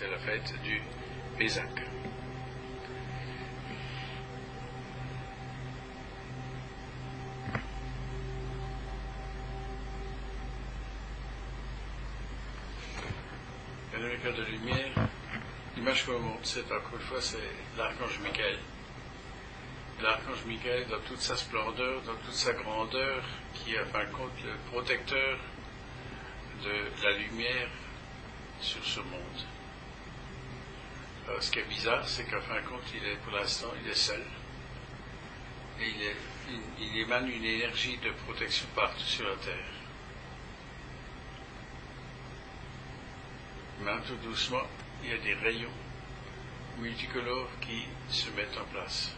c'est la fête du Pessah. Le cœur de lumière, l'image qu'on montre, c'est encore une fois, c'est l'archange Michael. L'archange Michael, dans toute sa splendeur, dans toute sa grandeur, qui est en fin de compte le protecteur de la lumière sur ce monde. Alors, ce qui est bizarre, c'est qu'en fin de compte, pour l'instant, il est seul. Et il émane une énergie de protection partout sur la Terre. Mais tout doucement, il y a des rayons multicolores qui se mettent en place.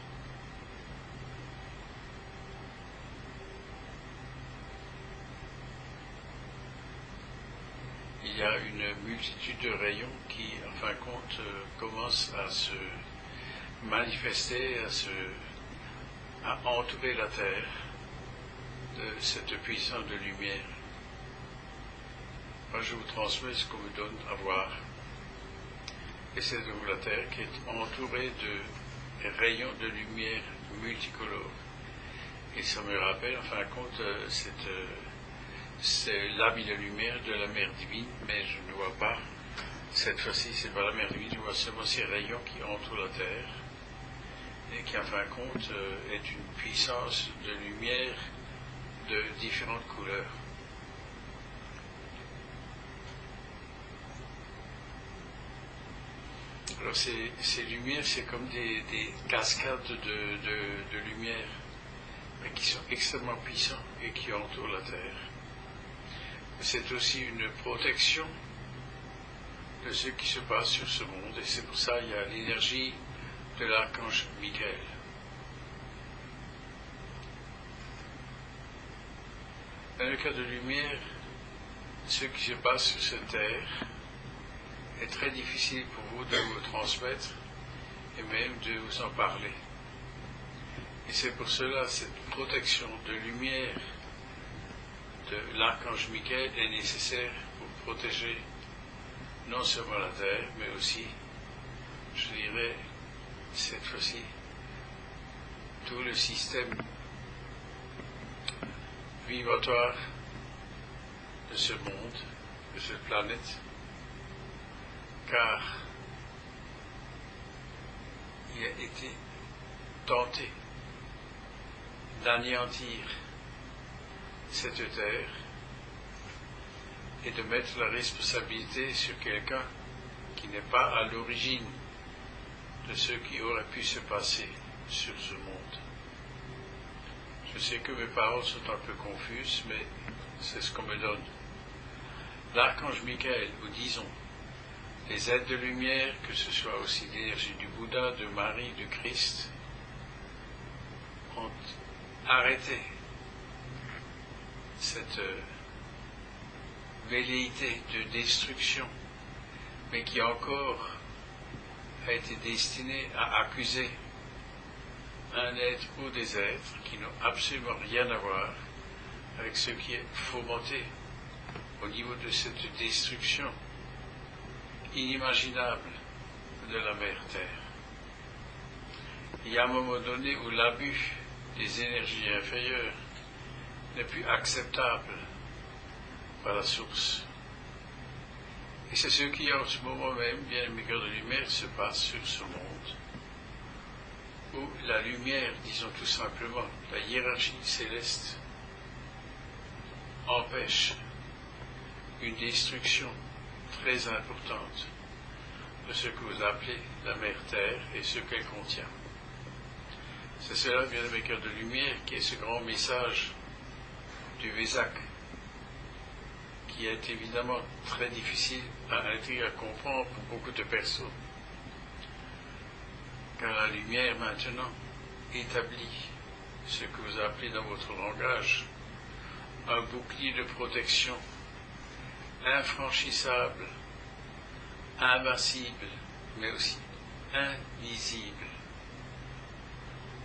Il y a une multitude de rayons qui, en fin de compte, commencent à se manifester, à entourer la Terre de cette puissance de lumière. Moi, je vous transmets ce qu'on me donne à voir. Et c'est donc la Terre qui est entourée de rayons de lumière multicolores. Et ça me rappelle, en fin de compte, c'est l'habit de lumière de la mer divine, mais je ne vois pas. Cette fois-ci, c'est pas la mer divine, je vois seulement ces rayons qui entourent la Terre. Et qui, en fin de compte, est une puissance de lumière de différentes couleurs. Alors ces lumières, c'est comme des cascades de lumière, mais qui sont extrêmement puissants et qui entourent la Terre. C'est aussi une protection de ce qui se passe sur ce monde, et c'est pour ça qu'il y a l'énergie de l'archange Michael. Dans le cas de lumière, ce qui se passe sur cette Terre est très difficile pour vous de vous transmettre et même de vous en parler. Et c'est pour cela cette protection de lumière de l'archange Michael est nécessaire pour protéger non seulement la Terre, mais aussi, je dirais, cette fois-ci, tout le système vibratoire de ce monde, de cette planète, car il a été tenté d'anéantir cette terre et de mettre la responsabilité sur quelqu'un qui n'est pas à l'origine de ce qui aurait pu se passer sur ce monde. Je sais que mes paroles sont un peu confuses, mais c'est ce qu'on me donne. L'archange Michael, ou disons, les êtres de lumière, que ce soit aussi l'énergie du Bouddha, de Marie, du Christ, ont arrêté cette velléité de destruction, mais qui encore a été destinée à accuser un être ou des êtres qui n'ont absolument rien à voir avec ce qui est fomenté au niveau de cette destruction inimaginable de la mère Terre. Il y a un moment donné où l'abus des énergies inférieures n'est plus acceptable par la source. Et c'est ce qui en ce moment même, bien mes cœurs de lumière, se passe sur ce monde, où la lumière, disons tout simplement, la hiérarchie céleste, empêche une destruction très importante de ce que vous appelez la mère Terre et ce qu'elle contient. C'est cela, bien mes cœurs de lumière, qui est ce grand message du Vésak, qui est évidemment très difficile à intégrer, à comprendre pour beaucoup de personnes. Car la lumière maintenant établit ce que vous appelez dans votre langage un bouclier de protection infranchissable, invincible, mais aussi invisible.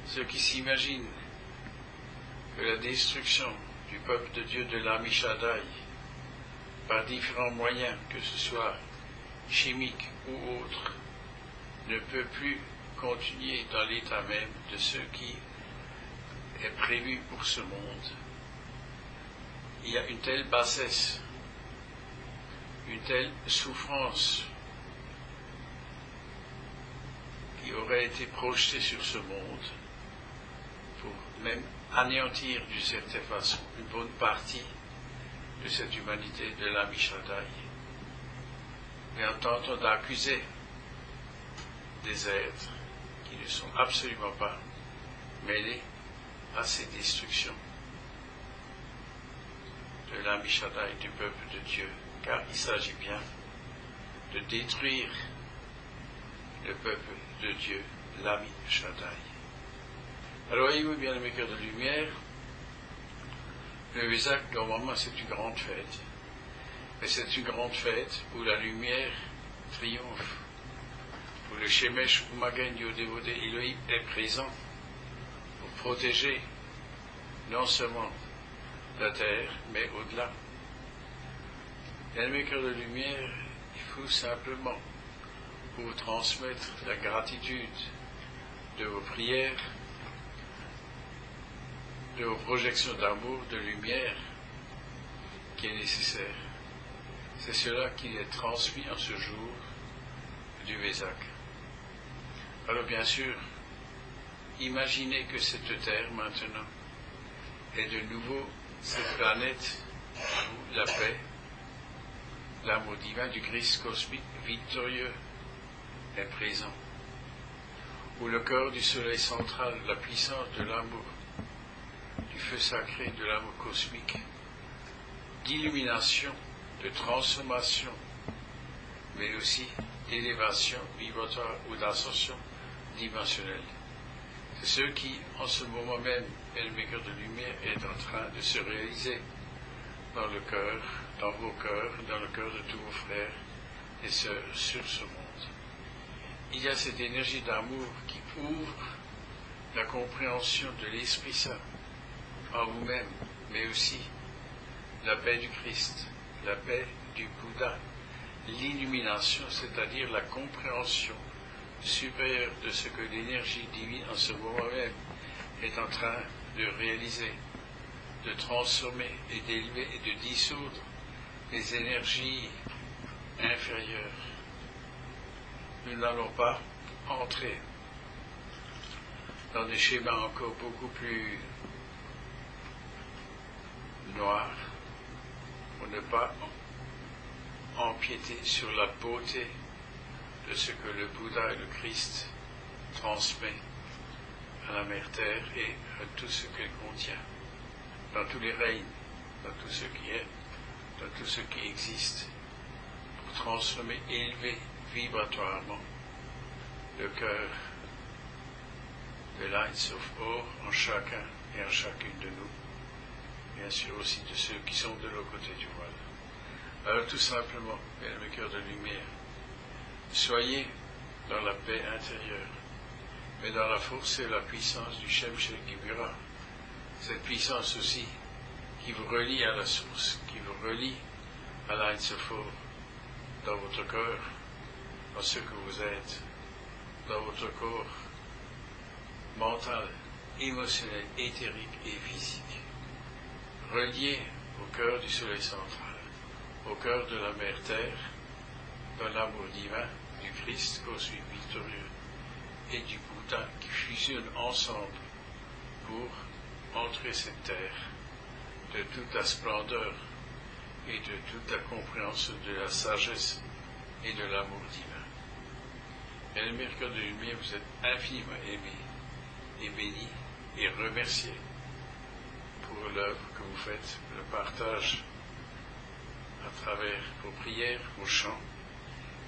Ceux qui s'imaginent que la destruction du peuple de Dieu de l'Amishadai, par différents moyens, que ce soit chimique ou autre, ne peut plus continuer dans l'état même de ce qui est prévu pour ce monde. Il y a une telle bassesse, une telle souffrance qui aurait été projetée sur ce monde pour même anéantir d'une certaine façon une bonne partie de cette humanité de l'Ami Shaddai. Et en tentant d'accuser des êtres qui ne sont absolument pas mêlés à ces destructions de l'Ami Shaddai, du peuple de Dieu, car il s'agit bien de détruire le peuple de Dieu, l'Ami Shaddai. Alors, voyez-vous bien, mes cœurs de lumière, le Vesak, normalement, c'est une grande fête. Mais c'est une grande fête où la lumière triomphe, où le Shemesh Umagen Yodévodé Elohim est présent pour protéger non seulement la terre, mais au-delà. Et mes cœurs de lumière, il faut simplement vous transmettre la gratitude de vos prières, de vos projections d'amour, de lumière qui est nécessaire. C'est cela qui est transmis en ce jour du Vesak. Alors bien sûr, imaginez que cette terre maintenant est de nouveau cette planète où la paix, l'amour divin du Christ cosmique victorieux est présent, où le cœur du soleil central, la puissance de l'amour, du feu sacré, de l'amour cosmique, d'illumination, de transformation, mais aussi d'élévation vibratoire ou d'ascension dimensionnelle. C'est ce qui, en ce moment même, est le cœur de lumière, est en train de se réaliser dans le cœur, dans vos cœurs, dans le cœur de tous vos frères et sœurs sur ce monde. Il y a cette énergie d'amour qui ouvre la compréhension de l'Esprit Saint en vous-même, mais aussi la paix du Christ, la paix du Bouddha, l'illumination, c'est-à-dire la compréhension supérieure de ce que l'énergie divine en ce moment même est en train de réaliser, de transformer et d'élever et de dissoudre les énergies inférieures. Nous n'allons pas entrer dans des schémas encore beaucoup plus noirs pour ne pas empiéter sur la beauté de ce que le Bouddha et le Christ transmet à la Mère Terre et à tout ce qu'elle contient, dans tous les règnes, dans tout ce qui est, dans tout ce qui existe, pour transformer, élever vibratoirement le cœur de l'Eins of Or en chacun et en chacune de nous, bien sûr aussi de ceux qui sont de l'autre côté du voile. Alors tout simplement, mes cœurs de lumière, soyez dans la paix intérieure, mais dans la force et la puissance du Shem Shel Gibura, cette puissance aussi qui vous relie à la source, qui vous relie à l'Eins of Or, dans votre cœur, dans ce que vous êtes, dans votre corps mental, émotionnel, éthérique et physique, relié au cœur du soleil central, au cœur de la Mère Terre, dans l'amour divin du Christ cosmique victorieux et du Bouddha qui fusionnent ensemble pour entrer cette terre de toute la splendeur et de toute la compréhension de la sagesse et de l'amour divin. Et le mercure de lumière, vous êtes infiniment aimé et béni et remercié pour l'œuvre que vous faites, le partage à travers vos prières, vos chants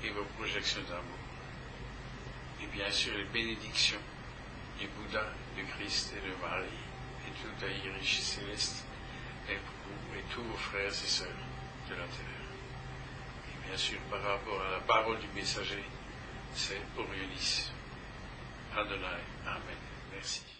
et vos projections d'amour. Et bien sûr les bénédictions du Bouddha, du Christ et de Marie et toute la hiérarchie céleste et pour vous et tous vos frères et sœurs de la terre. Et bien sûr par rapport à la parole du messager, c'est Orionis. Adonai. Amen. Merci.